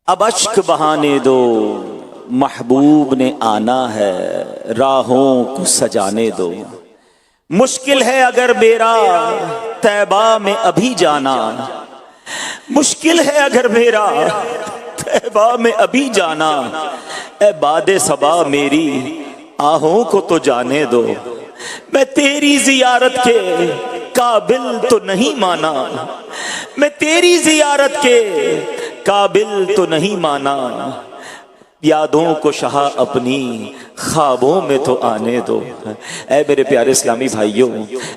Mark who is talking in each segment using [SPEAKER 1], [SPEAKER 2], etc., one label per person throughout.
[SPEAKER 1] اب اشک بہانے دو، محبوب نے آنا ہے، راہوں کو سجانے دو۔ مشکل ہے اگر میرا طیبہ میں ابھی جانا، مشکل ہے اگر میرا طیبہ میں ابھی جانا، اے باد صبا میری آہوں کو تو جانے دو۔ میں تیری زیارت کے قابل تو نہیں مانا، میں تیری زیارت کے قابل تو نہیں مانا، یادوں کو شاہ اپنی خوابوں میں تو آنے دو۔ اے میرے پیارے اسلامی بھائیوں،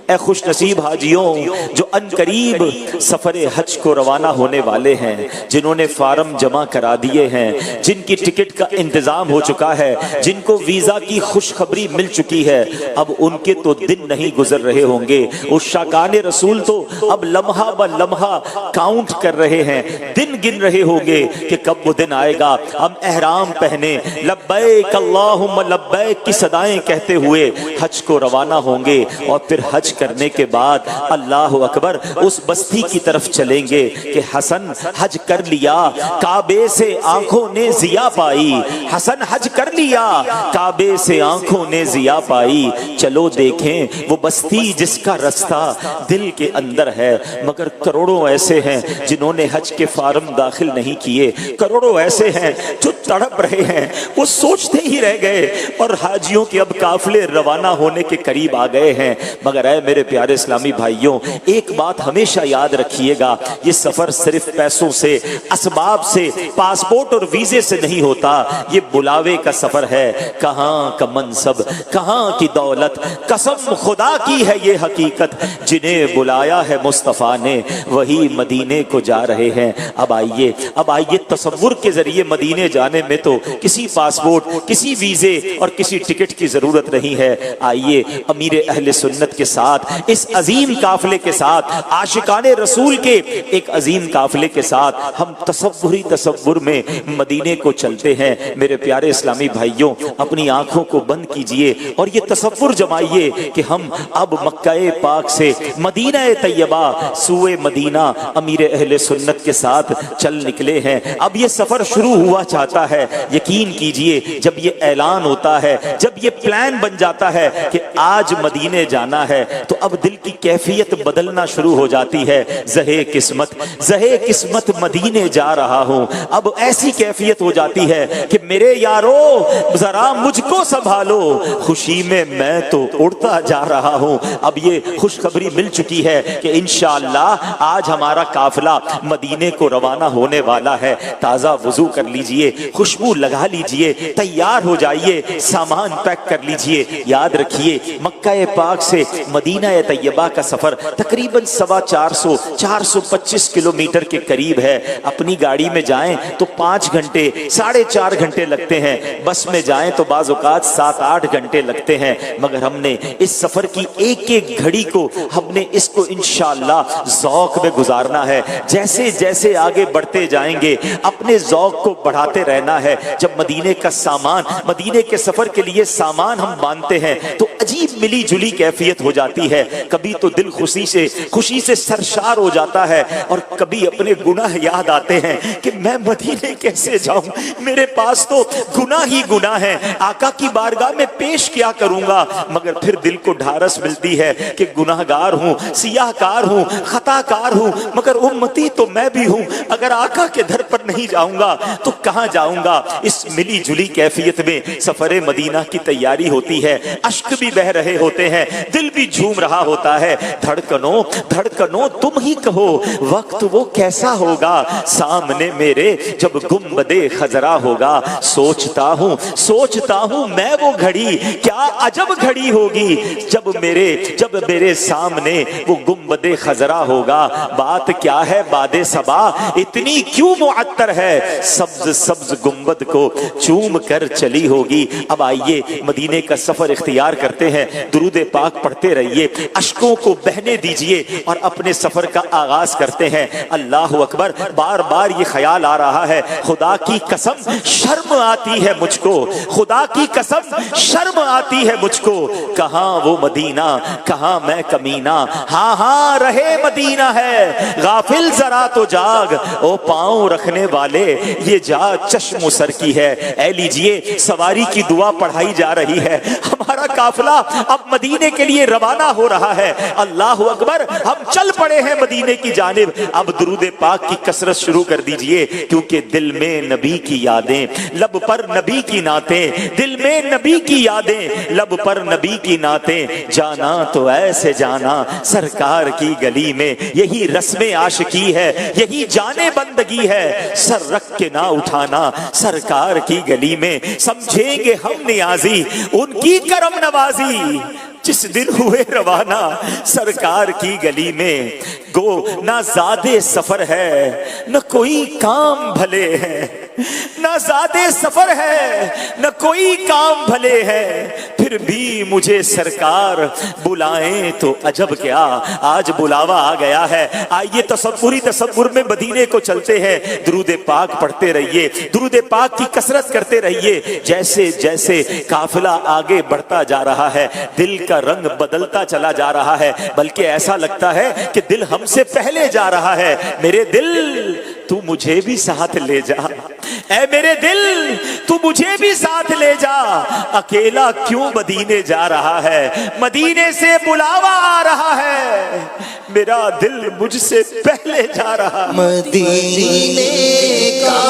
[SPEAKER 1] اے خوش نصیب حاجیوں جو ان قریب سفر حج کو روانہ ہونے والے ہیں، جنہوں نے فارم جمع کرا دیے ہیں، جن کی ٹکٹ کا انتظام ہو چکا ہے، جن کو ویزا کی خوشخبری مل چکی ہے، اب ان کے تو دن نہیں گزر رہے ہوں گے۔ اس شاکان رسول تو اب لمحہ ب لمحہ کاؤنٹ کر رہے ہیں، دن گن رہے ہوں گے کہ کب وہ دن آئے گا ہم احرام پہنے لبیک اللہم لبیک کی صدائیں کہتے ہوئے حج کو روانہ ہوں گے، اور پھر حج کرنے کے بعد اللہ اکبر اس بستی کی طرف چلیں گے کہ حسن حج کر لیا، کعبے سے آنکھوں نے ضیا پائی، حسن حج کر لیا، کعبے سے آنکھوں نے ضیا پائی۔ چلو دیکھیں وہ بستی جس کا رستہ دل کے اندر ہے، مگر کروڑوں ایسے ہیں جنہوں نے حج کے فارم داخل نہیں کیے، کروڑوں ایسے ہیں جو تڑپ رہے ہیں، وہ سوچتے ہی رہ گئے، اور حاجیوں کے اب قافلے روانہ ہونے کے قریب آ گئے ہیں۔ مگر اے میرے پیارے اسلامی بھائیوں، ایک بات ہمیشہ یاد رکھیے گا، یہ سفر صرف پیسوں سے، اسباب سے، پاسپورٹ اور ویزے سے نہیں ہوتا، یہ بلاوے کا سفر ہے۔ کہاں کا منصب، کہاں کی دولت، قسم خدا کی ہے یہ حقیقت، جنہیں بلایا ہے مصطفیٰ نے وہی مدینے کو جا رہے ہیں۔ اب آئیے تصور کے ذریعے مدینے جانے میں تو کسی پاسپورٹ، کسی ویزے اور کسی ٹکٹ کی ضرورت نہیں ہے۔ آئیے امیر اہل سنت کے ساتھ، اس عظیم قافلے کے ساتھ، عاشقان رسول کے ایک عظیم قافلے کے ساتھ ہم تصور میں مدینے کو چلتے ہیں۔ میرے پیارے اسلامی بھائیوں، اپنی آنکھوں کو بند کیجئے اور یہ تصور جمائیے کہ ہم اب مکہ پاک سے مدینہ طیبہ سوئے مدینہ امیر اہل سنت کے ساتھ چل نکلے ہیں۔ اب یہ سفر شروع ہوا چاہتا ہے۔ یقین کیجئے جب یہ اعلان ہوتا ہے، جب یہ پلان بن جاتا ہے کہ آج مدینے جانا ہے، تو اب دل کی کیفیت بدلنا شروع ہو جاتی ہے۔ زہے قسمت مدینے جا رہا ہوں، اب ایسی کیفیت ہو جاتی ہے کہ میرے یارو ذرا مجھ کو سنبھالو، خوشی میں میں تو اڑتا جا رہا ہوں۔ اب یہ خوشخبری مل چکی ہے کہ انشاءاللہ آج ہمارا قافلہ مدینے کو روانہ ہونے والا ہے۔ تازہ وضو کر لیجئے، خوشبو لگا لیجئے، تیار ہو جائیے، سامان پیک کر لیجئے۔ یاد رکھیے مکہ پاک سے مدینہ طیبہ کا سفر تقریباً 425 کلومیٹر کے قریب ہے۔ اپنی گاڑی میں جائیں تو 5 گھنٹے 4.5 گھنٹے لگتے ہیں، بس میں جائیں تو بعض اوقات 7-8 گھنٹے لگتے ہیں۔ مگر ہم نے اس سفر کی ایک ایک گھڑی کو ہم نے اس کو انشاءاللہ ذوق میں گزارنا ہے۔ جیسے جیسے آگے بڑھتے جائیں گے اپنے ذوق کو بڑھاتے رہنا ہے۔ جب مدینے کا سامان، مدینے کے سفر کے لیے سامان ہم باندھتے ہیں تو عجیب ملی جلی کیفیت ہو جاتی ہے۔ کبھی تو دل خوشی سے سرشار ہو جاتا ہے، اور کبھی اپنے گناہ یاد آتے ہیں کہ میں مدینے کیسے جاؤں، میرے پاس تو گناہ ہی گناہ ہیں، آقا کی بارگاہ میں پیش کیا کروں گا۔ مگر پھر دل کو ڈھارس ملتی ہے کہ گناہ گار ہوں، سیاہ کار ہوں، خطا کار ہوں، مگر امتی تو میں بھی ہوں۔ اگر آقا کے در پر نہیں جاؤں گا تو کہاں جاؤں گا؟ اس ملی جلی کیفیت میں سفر مدینہ کی تیاری ہوتی ہے، اشک بھی بہ رہے ہوتے ہیں، دل بھی جھوم رہا ہوتا ہے۔ دھڑکنوں تم ہی کہو وقت وہ کیسا ہوگا، سامنے میرے جب گنبد خضرا ہوگا۔ سوچتا ہوں میں وہ گھڑی کیا عجب گھڑی ہوگی، جب میرے سامنے وہ گنبد خضرا ہوگا۔ بات کیا ہے باد صبا اتنی کیوں معطر ہے، سبز گنبد کو چوم کر چلی ہوگی۔ اب آئیے مدینے کا سفر اختیار کرتے کرتے ہیں درود پاک پڑھتے رہیے، اشکوں کو بہنے دیجئے اور اپنے سفر کا آغاز کرتے ہیں۔ اللہ اکبر، بار بار یہ خیال آ رہا ہے، خدا کی قسم شرم آتی ہے مجھ کو، خدا کی قسم شرم آتی ہے مجھ کو، کہاں وہ مدینہ کہاں میں کمینہ، ہاں ہاں رہے مدینہ ہے، غافل ذرا تو جاگ، او پاؤں رکھنے والے یہ جا چشم سر کی ہے۔ اے لیجئے سواری کی دعا پڑھائی جا رہی ہے، ہمارا قافلہ اب مدینے کے لیے روانہ ہو رہا ہے۔ اللہ اکبر، ہم چل پڑے ہیں مدینے کی جانب۔ اب درود پاک کی کثرت شروع کر دیجئے، کیونکہ دل میں نبی کی یادیں، لب پر نبی کی نعتیں، دل میں نبی کی یادیں، لب پر نبی کی نعتیں، جانا تو ایسے جانا سرکار کی گلی میں، یہی رسم عاشقی ہے، یہی جانے بندگی ہے، سر رکھ کے نہ اٹھانا سرکار کی گلی میں، سمجھیں گے ہم نیازی ان کی کرم نوازی، جس دن ہوئے روانہ سرکار کی گلی میں، گو نہ زادے سفر ہے نہ کوئی کام بھلے ہیں، نہ زادے سفر ہے نہ کوئی کام بھلے ہیں، پھر بھی مجھے سرکار بلائیں تو عجب کیا، آج بلاوا آ گیا ہے۔ آئیے تصور میں مدینے کو چلتے ہیں، درود پاک پڑھتے رہیے، درود پاک کی کثرت کرتے رہیے۔ جیسے جیسے قافلہ آگے بڑھتا جا رہا ہے، دل کا رنگ بدلتا چلا جا رہا ہے، بلکہ ایسا لگتا ہے کہ دل ہم سے پہلے جا رہا ہے۔ میرے دل تو مجھے بھی ساتھ لے جا، اے میرے دل تو مجھے بھی ساتھ لے جا، اکیلا کیوں مدینے جا رہا ہے، مدینے سے بلاوا آ رہا ہے، میرا دل مجھ سے پہلے جا رہا ہے۔
[SPEAKER 2] مدینے کا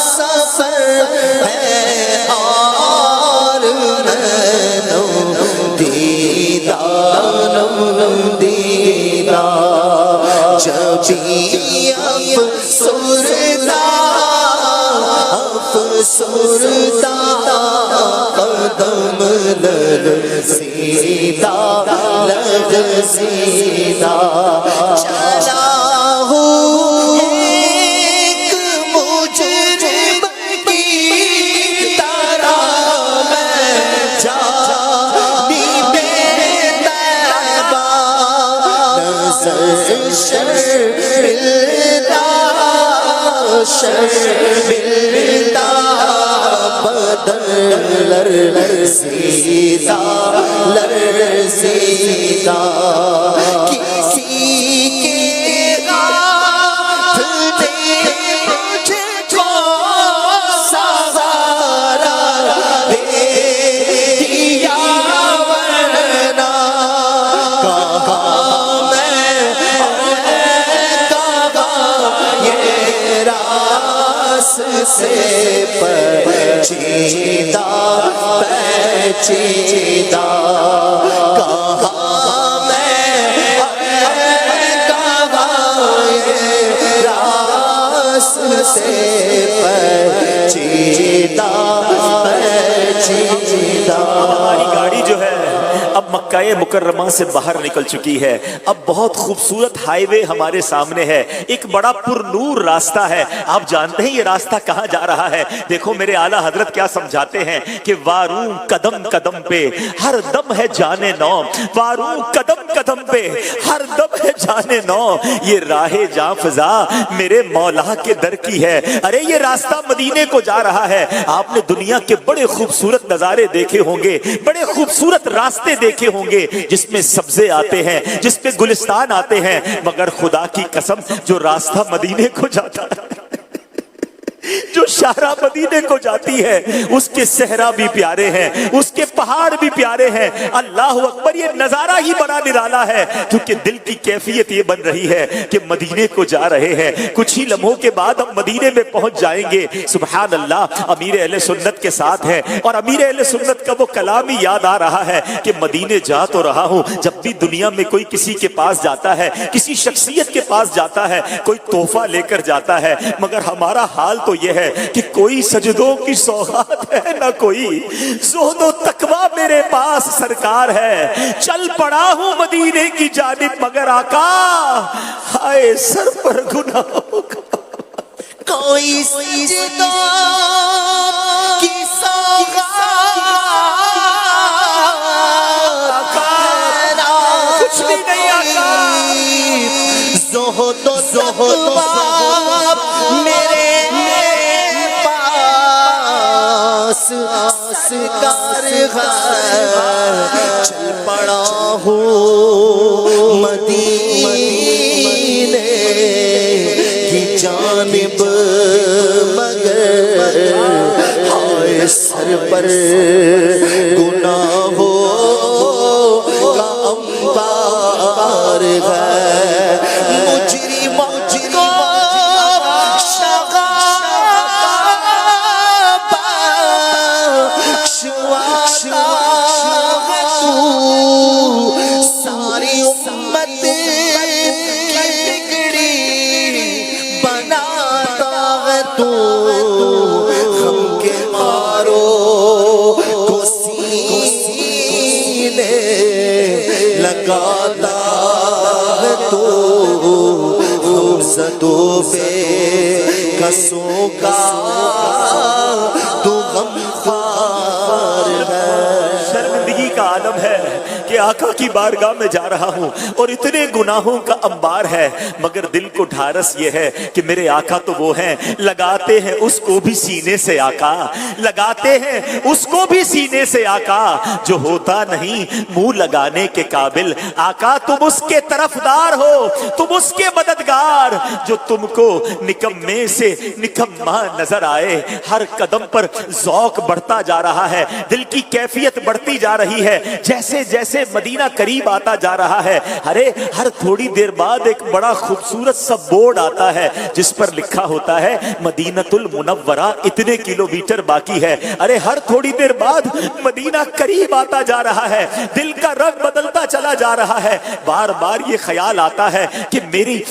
[SPEAKER 2] سفر ہے اور نینو دیدار جبی افسردہ قدم لرزیدہ چلا ہوں ایک مجرم کی طرح میں جانی طیبہ، نظر شرمندہ بدن لرزیدہ کسی کے ہاتھ نے مجھ کو سہارا دے دیا، ورنہ کہاں میں کہاں یہ راس سے پیچیدہ کہاں میں کہاں یہ راس سے پیچیدہ
[SPEAKER 1] ہماری گاڑی جو ہے اب مکہ مکرمہ سے باہر نکل چکی ہے، اب بہت خوبصورت ہائی وے ہمارے سامنے ہے، ایک بڑا پر نور راستہ ہے۔ آپ جانتے ہیں یہ راستہ کہاں جا رہا ہے؟ دیکھو میرے اعلیٰ حضرت کیا سمجھاتے ہیں کہ واروں قدم قدم پہ ہر دم ہے جانے نو، واروں قدم قدم پہ ہر دم ہے جانے نو، یہ راہ جاں فضا میرے مولا کے در کی ہے۔ ارے یہ راستہ مدینے کو جا رہا ہے۔ آپ نے دنیا کے بڑے خوبصورت نظارے دیکھے ہوں گے، بڑے خوبصورت راستے دیکھے ہوں گے، جس میں سبزے آتے ہیں، جس پہ گلستان آتے ہیں، مگر خدا کی قسم جو راستہ مدینے کو جاتا ہے، جو شاہراہ مدینے کو جاتی ہے، اس کے صحرا بھی پیارے ہیں، اس کے پہاڑ بھی پیارے ہیں۔ اللہ اکبر، یہ نظارہ ہی بڑا نرالا ہے، کیونکہ دل کی کیفیت یہ بن رہی ہے کہ مدینے کو جا رہے ہیں، کچھ ہی لمحوں کے بعد ہم مدینے میں پہنچ جائیں گے۔ سبحان اللہ، امیر اہل سنت کے ساتھ ہے، اور امیر اہل سنت کا وہ کلام ہی یاد آ رہا ہے کہ مدینے جا تو رہا ہوں، جب بھی دنیا میں کوئی کسی کے پاس جاتا ہے، کسی شخصیت کے پاس جاتا ہے، کوئی تحفہ لے کر جاتا ہے، مگر ہمارا حال تو یہ ہے کہ کوئی سجدوں کی سوغات ہے نہ کوئی زہد و تقویٰ میرے پاس سرکار ہے۔ چل پڑا ہوں مدینے کی جانب، مگر آقا ہائے سر پر گناہوں کا
[SPEAKER 2] کوئی سجدوں کی سوغات سرکار ہے چل پڑا ہوں مدینے کی جانب مگر ہائے سر پر گناہوں کا انبار ہے مجرم کو ساری امت کی بگڑی بناتا ہے تو غم کے مارو کو سینے لگاتا ہے تو غم زدوں پہ کسوں کا تو غم خوار ہے
[SPEAKER 1] شرمندگی کا عالم ہے کہ آقا کی بارگاہ میں جا رہا ہوں اور اتنے گناہوں کا انبار ہے، مگر دل کو ڈھارس یہ ہے کہ میرے آقا تو وہ ہیں لگاتے ہیں اس کو بھی سینے سے آقا، لگاتے ہیں اس کو بھی سینے سے آقا، جو ہوتا نہیں منہ لگانے کے قابل آقا تم اس کے طرفدار ہو، تم اس کے مددگار، جو تم کو نکمے سے نکما نظر آئے، ہر قدم پر ذوق بڑھتا جا رہا ہے، دل کی کیفیت بڑھتی جا رہی ہے، جیسے جیسے مدینہ قریب آتا جا رہا ہے، ارے ہر تھوڑی دیر بعد ایک بڑا خوبصورت سا بورڈ آتا ہے جس پر لکھا ہوتا ہے مدینۃ المنورہ اتنے کلومیٹر باقی ہے، ارے ہر تھوڑی دیر بعد مدینہ قریب آتا جا رہا ہے، دل کا رنگ بدلتا چلا جا رہا ہے، بار بار یہ خیال آتا ہے کہ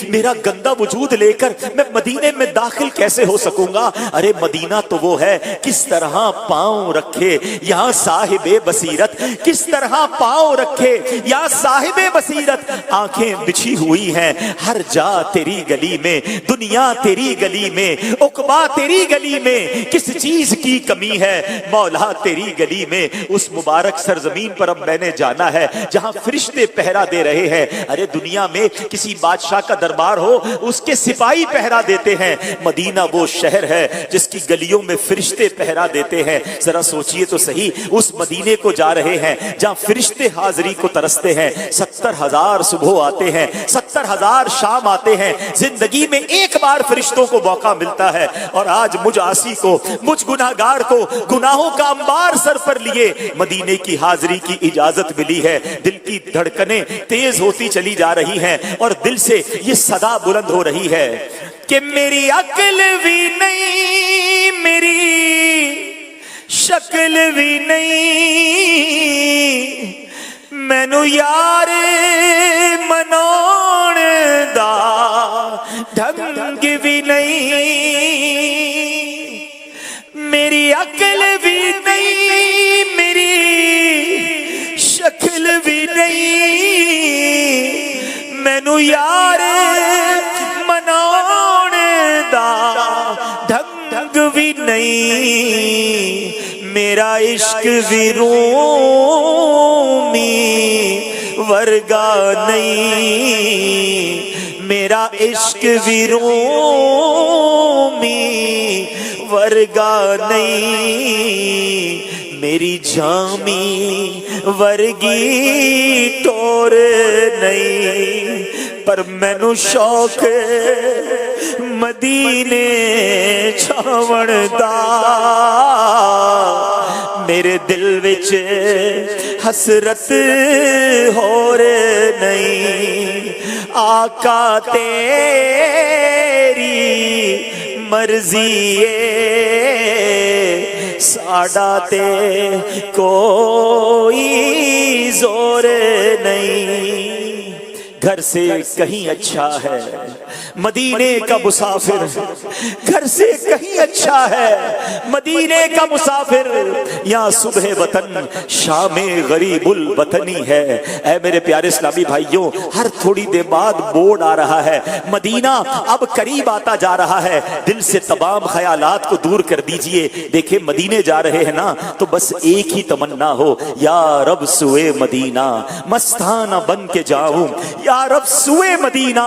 [SPEAKER 1] میرا گندا وجود لے کر میں مدینے میں داخل کیسے ہو سکوں گا، ارے مدینہ تو وہ ہے کس طرح پاؤں رکھے یہاں صاحب بصیرت، کس طرح پاؤں رکھے یا صاحب بصیرت، آنکھیں بچھی ہوئی ہیں ہر جا تیری گلی میں، دنیا تیری گلی میں، عقبہ تیری گلی میں، کس چیز کی کمی ہے مولا تیری گلی میں، اس مبارک سرزمین پر اب میں نے جانا ہے جہاں فرشتے پہرا دے رہے ہیں، ارے دنیا میں کسی بادشاہ کا دربار ہو اس کے سپاہی پہرا دیتے ہیں، مدینہ وہ شہر ہے جس کی گلیوں میں فرشتے پہرا دیتے ہیں، ذرا سوچئے تو صحیح اس مدینے کو جا رہے ہیں جہاں فرشتے حاضری کو ترستے ہیں، 70,000 صبح آتے ہیں، 70,000 شام آتے ہیں، زندگی میں ایک بار فرشتوں کو موقع ملتا ہے، اور آج مجھ عاصی کو، مجھ گناہگار کو گناہوں کا انبار سر پر لیے مدینے کی حاضری کی اجازت ملی ہے، دل کی دھڑکنیں تیز ہوتی چلی جا رہی ہیں اور دل سے یہ صدا بلند ہو رہی ہے کہ میری عقل بھی نہیں، میری شکل بھی نہیں، مینو یار مناؤن دا ڈھنگ بھی نہیں، میری عقل بھی نہیں، میری شکل بھی نہیں، مینو یار مناؤن دا ڈھنگ بھی نہیں، میرا عشق بھی رومی ورگا نہیں، میرا عشق بھی رومی ورگا نہیں، میری جامی ورگی ٹور نہیں، پر مینو شوق مدینے چھاون دا، میرے دل وچ حسرت ہور نہیں، آقا تیری مرضی ہے ساڈا تے کوئی زور نہیں، گھر سے کہیں اچھا ہے مدینے کا مسافر، گھر سے کہیں اچھا ہے مدینے کا مسافر، یہاں صبح وطن شام غریب الوطنی ہے، اے میرے پیارے اسلامی بھائیوں ہر تھوڑی دیر بعد بورڈ آ رہا ہے، مدینہ اب قریب آتا جا رہا ہے، دل سے تمام خیالات کو دور کر دیجئے، دیکھیں مدینے جا رہے ہیں نا تو بس ایک ہی تمنا ہو، یا رب سوئے مدینہ مستانہ بن کے جاؤں، یا رب سوئے مدینہ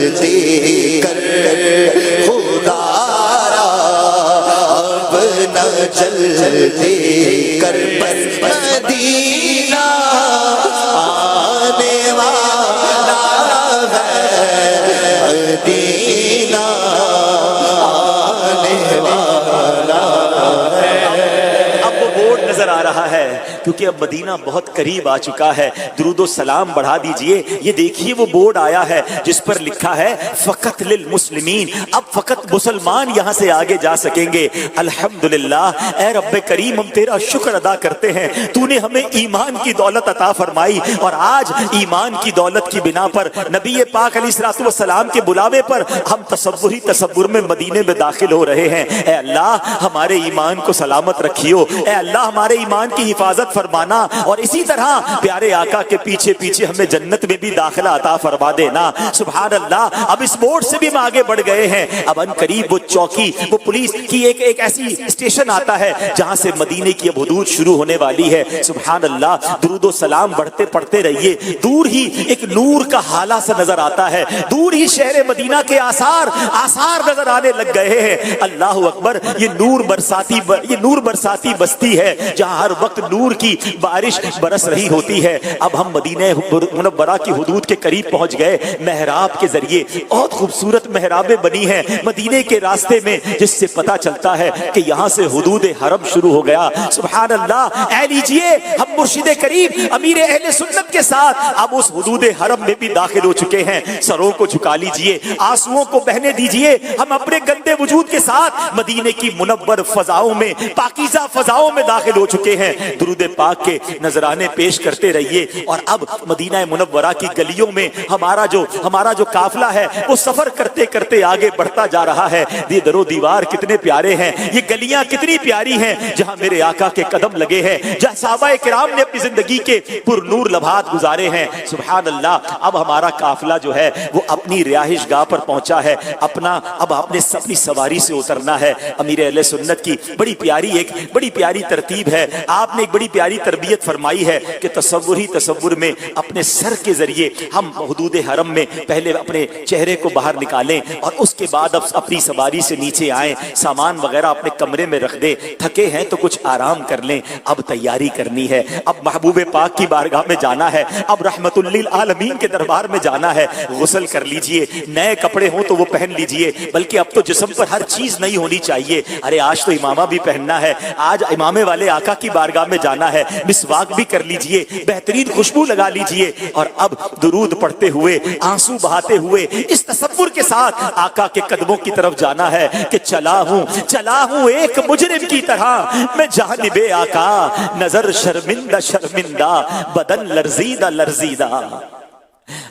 [SPEAKER 2] جلتے کر خدارا اب نہ جلتے کر بس مدینہ آنے والا ہے مدینہ آنے والا ہے.
[SPEAKER 1] اب وہ بورڈ نظر آ رہا ہے کیونکہ اب مدینہ بہت قریب آ چکا ہے. درود و سلام بڑھا دیجئے. یہ دیکھیے وہ بورڈ آیا ہے جس پر لکھا ہے فقط للمسلمین. اب فقط مسلمان یہاں سے آگے جا سکیں گے. الحمدللہ اے رب کریم ہم تیرا شکر ادا کرتے ہیں, تو نے ہمیں ایمان کی دولت عطا فرمائی اور آج ایمان کی دولت کی بنا پر نبی پاک علیہ الصلوۃ والسلام کے بلاوے پر ہم تصور میں مدینے میں داخل ہو رہے ہیں. اے اللہ ہمارے ایمان کو سلامت رکھیو. اے اللہ ہمارے ایمان کی حفاظت فرمانا اور اسی طرح پیارے آقا کے پیچھے پیچھے ہمیں جنت میں بھی داخلہ عطا فرما دینا. سبحان اللہ. اب اس بورڈ سے بھی ہم آگے بڑھ گئے ہیں. اب ان قریب وہ چوکی, وہ پولیس کی ایک ایسی اسٹیشن آتا ہے جہاں سے مدینے کی اب حدود شروع ہونے والی ہے. سبحان اللہ. درود و سلام بڑھتے پڑھتے رہیے. دور ہی ایک نور کا حالہ سا نظر آتا ہے. دور ہی شہر مدینہ کے آثار نظر آنے لگ گئے ہیں. اللہ اکبر. یہ نور برساتی بستی ہے جہاں ہر وقت نور کی بارش برس رہی ہوتی ہے. اب ہم مدینہ منورہ کی حدود کے قریب پہنچ گئے. محراب کے ذریعے بہت خوبصورت محرابیں بنی ہیں مدینے کے راستے میں جس سے پتا چلتا ہے کہ یہاں سے حدود حرم شروع ہو گیا. سبحان اللہ. اے لیجئے ہم مرشد کریم امیر اہل سنت کے ساتھ اب اس حدود حرم میں بھی داخل ہو چکے ہیں. سروں کو جھکا لیجئے, آنسوؤں کو بہنے دیجئے. ہم اپنے گندے وجود کے ساتھ مدینے کی منور فضاؤں میں, پاکیزہ فضاؤں میں داخل ہو چکے ہیں. درود پاک کے نذرانے پیش کرتے رہیے. اور اب مدینہ منورہ کی گلیوں میں ہمارا جو قافلہ ہے وہ سفر کرتے کرتے آگے بڑھتا جا رہا ہے. یہ در و دیوار کتنے پیارے ہیں, یہ گلیاں کتنی پیاری ہیں جہاں میرے آقا کے قدم لگے ہیں, جہاں صحابہ کرام نے اپنی زندگی کے پر نور لمحات گزارے ہیں. سبحان اللہ. اب ہمارا قافلہ جو ہے وہ اپنی رہائش گاہ پر پہنچا ہے. اب اپنی سواری سے اترنا ہے. امیر اہل سنت کی بڑی پیاری ترتیب ہے. آپ نے ایک بڑی پیاری تربیت فرمائی ہے کہ تصور میں اپنے سر کے ذریعے ہم حدود حرم میں پہلے اپنے چہرے کو باہر نکالیں اور اس کے بعد اب اپنی سواری سے نیچے آئیں, سامان وغیرہ اپنے کمرے میں رکھ دیں. تھکے ہیں تو کچھ آرام کر لیں. اب تیاری کرنی ہے. اب محبوب پاک کی بارگاہ میں جانا ہے. اب رحمت للعالمین کے دربار میں جانا ہے. غسل کر لیجئے. نئے کپڑے ہوں تو وہ پہن لیجئے. بلکہ اب تو جسم پر ہر چیز نہیں ہونی چاہیے. ارے آج تو امامہ بھی پہننا ہے, آج امامے والے آقا کی بارگاہ میں جانا ہے. مسواک بھی کر لیجئے, بہترین خوشبو لگا لیجئے. اور اب درود پڑھتے ہوئے, آنسو بہاتے ہوئے, اس تصور کے ساتھ آقا کے قدموں کی طرف جانا ہے کہ چلا ہوں ایک مجرم کی طرح میں جانب آقا, نظر شرمندہ بدن لرزیدہ.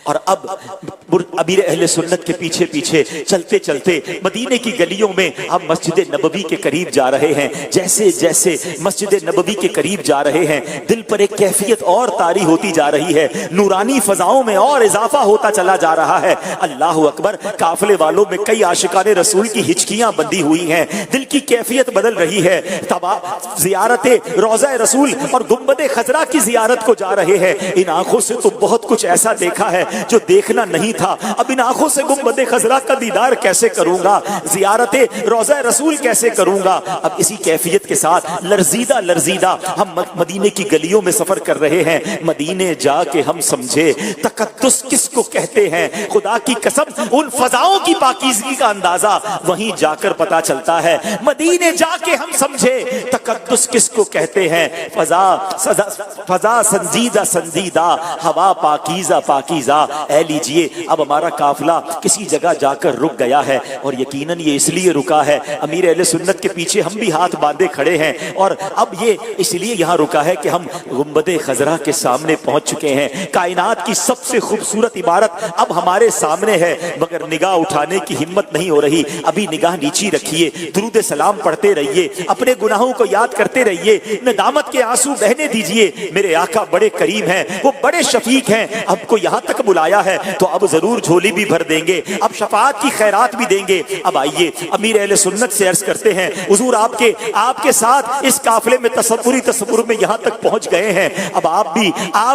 [SPEAKER 1] اور اب امیر اہل سنت کے پیچھے پیچھے چلتے چلتے مدینے کی گلیوں میں ہم مسجد نبوی کے قریب جا رہے ہیں. جیسے جیسے مسجد نبوی کے قریب جا رہے ہیں دل پر ایک کیفیت اور طاری ہوتی جا رہی ہے. نورانی فضاؤں میں اور اضافہ ہوتا چلا جا رہا ہے. اللہ اکبر. قافلے والوں میں کئی عاشقان رسول کی ہچکیاں بندھی ہوئی ہیں. دل کی کیفیت بدل رہی ہے. زیارت روضہ رسول اور گنبد خضرا کی زیارت کو جا رہے ہیں. ان آنکھوں سے تو بہت کچھ ایسا دیکھا ہے جو دیکھنا نہیں تھا. اب ان آنکھوں سے گنبد خضرا کا دیدار کیسے کروں گا, زیارت روضہ رسول کیسے کروں گا. اب اسی کیفیت کے ساتھ لرزیدہ ہم مدینے کی گلیوں میں سفر کر رہے ہیں. مدینے جا کے ہم سمجھے تقدس کس کو کہتے ہیں. خدا کی قسم ان فضاؤں کی پاکیزگی کا اندازہ وہیں جا کر پتا چلتا ہے. مدینے جا کے ہم سمجھے تقدس کس کو کہتے ہیں. فضا سنجیدہ, ہوا پاکیزہ. اے لیجئے اب ہمارا قافلہ کسی جگہ جا کر رک گیا ہے اور یقیناً یہ اس لیے رکا ہے, امیر اہل سنت کے پیچھے ہم بھی ہاتھ باندھے کھڑے ہیں. اور اب یہ اس لیے یہاں رکا ہے کہ ہم گنبد خضرا کے سامنے پہنچ چکے ہیں. کائنات کی سب سے خوبصورت عمارت اب ہمارے سامنے ہے, مگر نگاہ اٹھانے کی ہمت نہیں ہو رہی. ابھی نگاہ نیچی رکھیے, درود سلام پڑھتے رہیے, اپنے گناہوں کو یاد کرتے رہیے, ندامت کے آنسو بہنے دیجئے. میرے آقا بڑے کریم ہیں, وہ بڑے شفیق ہیں. اب کو یہاں یہاں تک بلایا ہے تو اب ضرور جھولی بھی بھر دیں گے، اب شفاعت کی خیرات بھی دیں گے۔ اب آئیے امیر اہل سنت سے عرض کرتے ہیں حضور آپ کے ساتھ اس قافلے میں تصور میں یہاں تک پہنچ گئے ہیں، اب آپ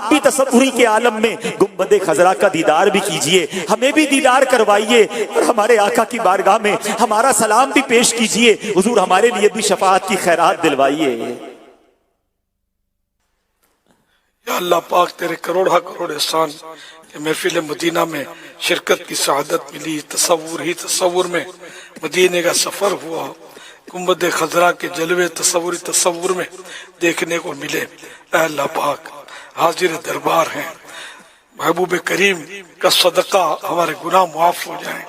[SPEAKER 1] بھی تصوری کے عالم میں گنبد خضرا کا دیدار بھی کیجئے، ہمیں بھی دیدار کروائیے اور ہمارے آقا کی بارگاہ میں ہمارا سلام بھی پیش کیجئے، حضور ہمارے لیے بھی شفاعت کی خیرات دلوائیے۔
[SPEAKER 3] یا اللہ پاک تیرے کروڑا کروڑ احسان کہ محفل مدینہ میں شرکت کی سعادت ملی، تصور میں مدینے کا سفر ہوا، گنبد خضرا کے جلوے تصور میں دیکھنے کو ملے۔ اے اللہ پاک حاضر دربار ہیں، محبوب کریم کا صدقہ ہمارے گناہ معاف ہو جائیں،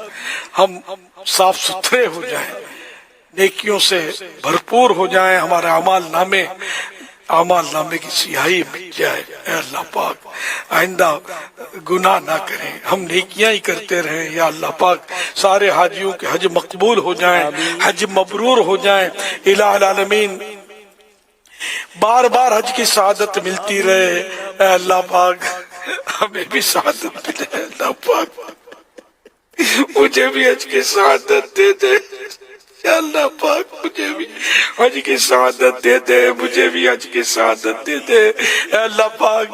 [SPEAKER 3] ہم صاف ستھرے ہو جائیں، نیکیوں سے بھرپور ہو جائیں، ہمارے اعمال نامے کی سیاہی مٹ جائے۔ اے اللہ پاک آئندہ گناہ نہ کریں، ہم نیکیاں ہی کرتے رہیں۔ یا اللہ پاک سارے حاجیوں کے حج مقبول ہو جائیں، حج مبرور ہو جائیں۔ الہ العالمین بار بار حج کی سعادت ملتی رہے۔ اے اللہ پاک ہمیں بھی سعادت ملے۔ اے اللہ پاک مجھے بھی حج کی سعادت دے دے۔ یا اللہ پاک مجھے بھی حج کی سعادت دے دے، مجھے بھی حج کی سعادت دے دے۔ اے اللہ پاک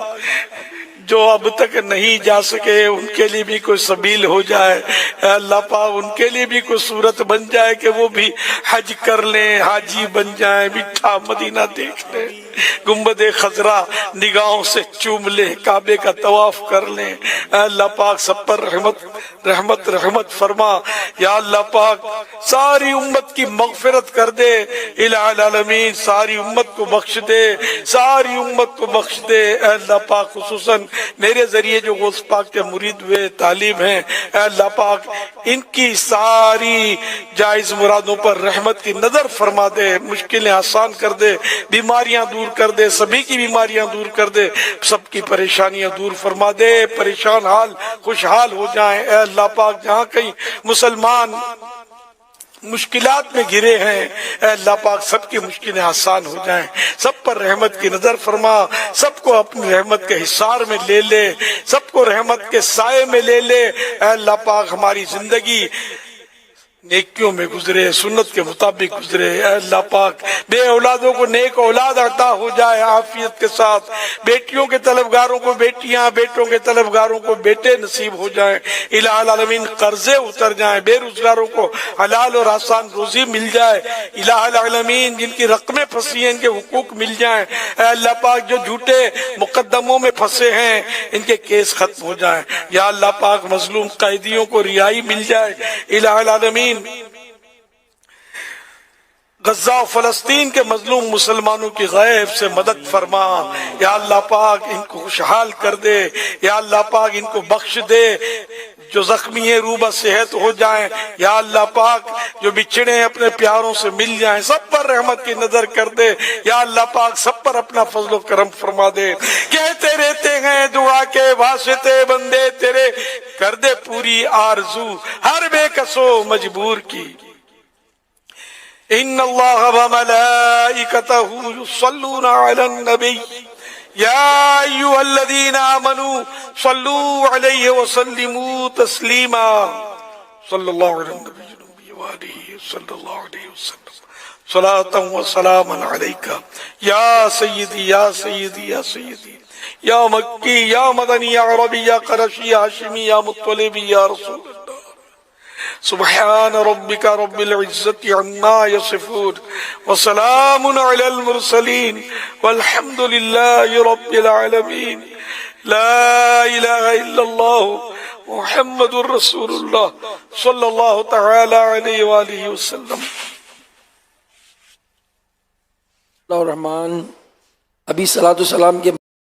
[SPEAKER 3] جو اب تک نہیں جا سکے ان کے لیے بھی کوئی سبیل ہو جائے۔ اے اللہ پاک ان کے لیے بھی کوئی صورت بن جائے کہ وہ بھی حج کر لیں، حاجی بن جائیں، میٹھا مدینہ دیکھ لیں، گنبد خضرا نگاہوں سے چوم لیں، کعبے کا طواف کر لیں۔ اے اللہ پاک سب پر رحمت فرما۔ یا اللہ پاک ساری امت کی مغفرت کر دے۔ الہ العالمین ساری امت کو بخش دے، ساری امت کو بخش دے۔ اے اللہ پاک خصوصاً میرے ذریعے جو غوث پاک کے مرید ہوئے طالب ہیں، اے اللہ پاک ان کی ساری جائز مرادوں پر رحمت کی نظر فرما دے، مشکلیں آسان کر دے، بیماریاں دور کر دے، سبھی کی بیماریاں دور کر دے، سب کی پریشانیاں دور فرما دے، پریشان حال خوشحال ہو جائیں۔ اے اللہ پاک جہاں کہیں مسلمان مشکلات میں گرے ہیں، اے اللہ پاک سب کی مشکلیں آسان ہو جائیں، سب پر رحمت کی نظر فرما، سب کو اپنی رحمت کے حصار میں لے لے، سب کو رحمت کے سائے میں لے لے۔ اے اللہ پاک ہماری زندگی نیکیوں میں گزرے، سنت کے مطابق گزرے۔ اے اللہ پاک بے اولادوں کو نیک اولاد عطا ہو جائے عافیت کے ساتھ، بیٹیوں کے طلبگاروں کو بیٹیاں، بیٹوں کے طلبگاروں کو بیٹے نصیب ہو جائیں۔ الہ العالمین قرضے اتر جائیں، بے روزگاروں کو حلال اور آسان روزی مل جائے۔ الہ العالمین جن کی رقمیں پھنسی ہیں ان کے حقوق مل جائیں۔ اے اللہ پاک جو جھوٹے مقدموں میں پھنسے ہیں ان کے کیس ختم ہو جائیں۔ یا اللہ پاک مظلوم قیدیوں کو رہائی مل جائے۔ الہ العالمین غزہ و فلسطین کے مظلوم مسلمانوں کی غیب سے مدد فرما۔ یا اللہ پاک ان کو خوشحال کر دے، یا اللہ پاک ان کو بخش دے، جو زخمی ہیں روبہ صحت ہو جائیں۔ یا اللہ پاک جو بچھڑے ہیں اپنے پیاروں سے مل جائیں، سب پر رحمت کی نظر کر دے۔ یا اللہ پاک سب پر اپنا فضل و کرم فرما دے۔ کہتے رہتے ہیں دعا کے واسطے بندے تیرے، کر دے پوری آرزو ہر بے کسو مجبور کی۔ ان اللہ وملائکتہ یصلون علی النبی یا ایھا الذین آمنوا صلوا علیہ وسلموا تسلیما۔ صلی اللہ علیہ النبی وآلہ صلی اللہ علیہ وسلم صلاۃ و سلام علیک یا سیدی یا سیدی یا سیدی یا مکی یا مدنی یا عربی یا قرشی یا ہاشمی یا مطلبی یا رسول اللہ۔ سبحان ربک رب العزت عما یصفون وسلام علی المرسلین والحمد للہ رب العالمین۔ لا الہ الا اللہ محمد الرسول اللہ صلی اللہ تعالی علیہ وآلہ وسلم۔
[SPEAKER 4] اللہ الرحمن ابھی صلاۃ السلام کے